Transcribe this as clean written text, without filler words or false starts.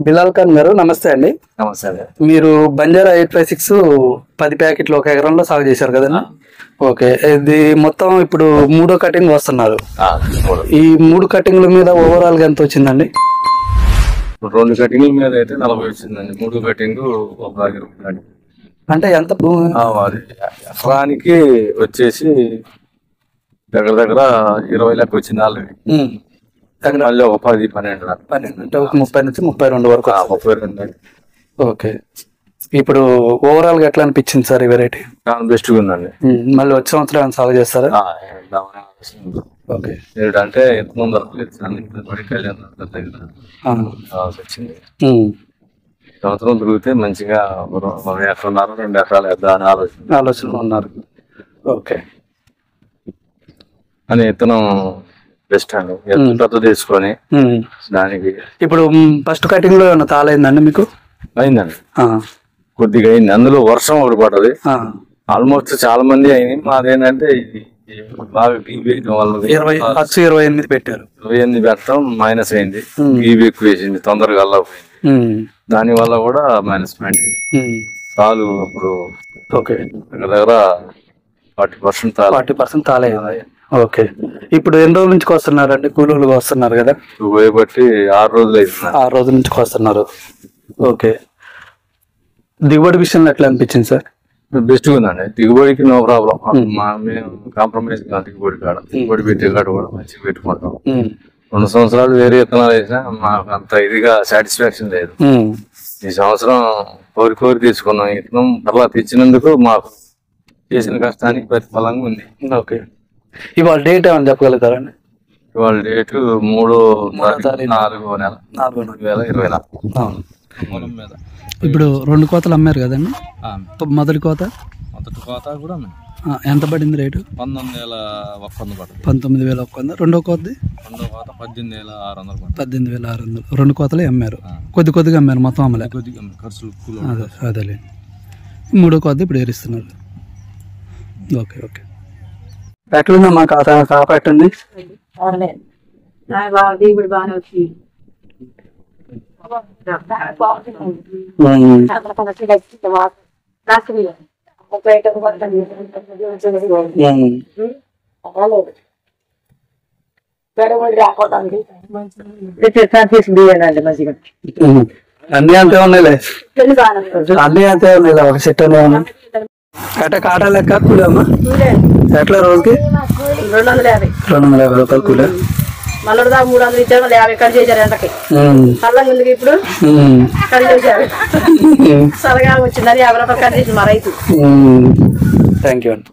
బిలాల్ ఖాన్ గారు నమస్తే అండి. నమస్తే అండి. మీరు బంజారా 856 10 ప్యాకెట్లు ఒక ఎకరంలో సాగు చేశారు కదండి. ఓకే, ఇది మొత్తం ఇప్పుడు మూడో కటింగ్ వస్తున్నారు. ఈ 3 కటింగ్ల మీద ఓవరాల్ గా ఎంత వచ్చిందండి? 2 కటింగ్ల మీద అయితే 40 వచ్చిందండి. 3 కటింగ్ 1 రూపాయలు. అంటే ఎంత అది ఎకరానికి వచ్చేసి దగ్గర దగ్గర 20 లెక్క వచ్చింది ఆల్రెడీ. మళ్ళీ ఒక 10-12 అంటే ఒక 30 నుంచి 32 వరకు. 32. ఓకే, ఇప్పుడు ఓవరాల్ గా ఎట్లా అనిపించింది సార్ ఈ వెరైటీ? బెస్ట్ గా ఉందండి. మళ్ళీ వచ్చే సంవత్సరం సాగు చేస్తారా? ఓకే, ఏంటంటే ఎంతమంది వచ్చింది సంవత్సరం తిరిగితే మంచిగా 1 ఎకరన్నర 2 ఎకరాలు వేద్దాం అని ఆలోచన ఉన్నారు. ఓకే, అని విత్తనం బెస్ట్ అండి. పెద్ద తీసుకొని దానికి ఇప్పుడు ఫస్ట్ కటింగ్ లో ఏమన్నా తాళైందండి మీకు? అయిందండి, కొద్దిగా అయింది. అందులో వర్షం ఒకటి పడ్డది. ఆల్మోస్ట్ చాలా మంది అయింది. మాదేంటంటే ఇది బాగా గీబీ వేయడం వల్ల 28 పెట్టారు. 28 పెట్టడం మైనస్ అయింది. గీబీ ఎక్కువ వేసింది, తొందరగా అల్లపోయింది. దాని వల్ల కూడా మైనస్ పాయింట్ తాలు ఇప్పుడు దగ్గర 40% తాళైంది. ఓకే, ఇప్పుడు ఎన్ని రోజుల నుంచి వస్తున్నారండి? కూలీలు వస్తున్నారు కదా? బట్టి 6 రోజులు అవుతుంది. 6 రోజుల నుంచి వస్తున్నారు. ఓకే, దిగుబడి విషయంలో ఎట్లా అనిపించింది సార్? బెస్ట్ గా ఉందండి. దిగుబడికి నో ప్రాబ్లం. మేము కాంప్రమైజ్ దిగుబడి కాడ దిగుబడి పెట్టే కాడ కూడా మంచిగా పెట్టుకుంటాం. 2 సంవత్సరాలు వేరే విత్తనాలు వేసినా మాకు అంత ఇదిగా సాటిస్ఫాక్షన్ లేదు. ఈ సంవత్సరం కోరి తీసుకున్నాం. విత్తనం అలా తెచ్చినందుకు మాకు చేసిన కష్టానికి ప్రతిఫలంగా ఉంది. ఓకే, ఇవాళ డేట్ ఏమని చెప్పగలుగుతారండి? ఇవాళ డేటు 3/4/2024. ఇప్పుడు 2 కోతలు అమ్మారు కదండి. మొదటి కోత కూడా ఎంత పడింది రేటు? 19,100. రెండో కోత 18,600. 18,600. 2 కోతలే అమ్మారు. కొద్దిగా అమ్మారు, మొత్తం అమ్మలే. అదేలే. 3వ కోత ఇప్పుడు ఏరిస్తున్నారు. ఓకే ఓకే, ఎట్లుందా మా కాపాటండి? అన్ని అంతే ఉన్నాయిలే, ఒక సెట్ అట్ట కాటా లెక్క కూలమ్మా? ఎట్లా రోజుకి 250 రూపాయలు కూలే. మళ్ళీ 300 ఇచ్చారు. 50 కట్ చేశారు ఎండకి. చల్లగా ఉంది ఇప్పుడు కట్ చేశారు. చల్లగా వచ్చిందని 50 రూపాయలు కట్ చేసి మా రైతు. థ్యాంక్ యూ అండి.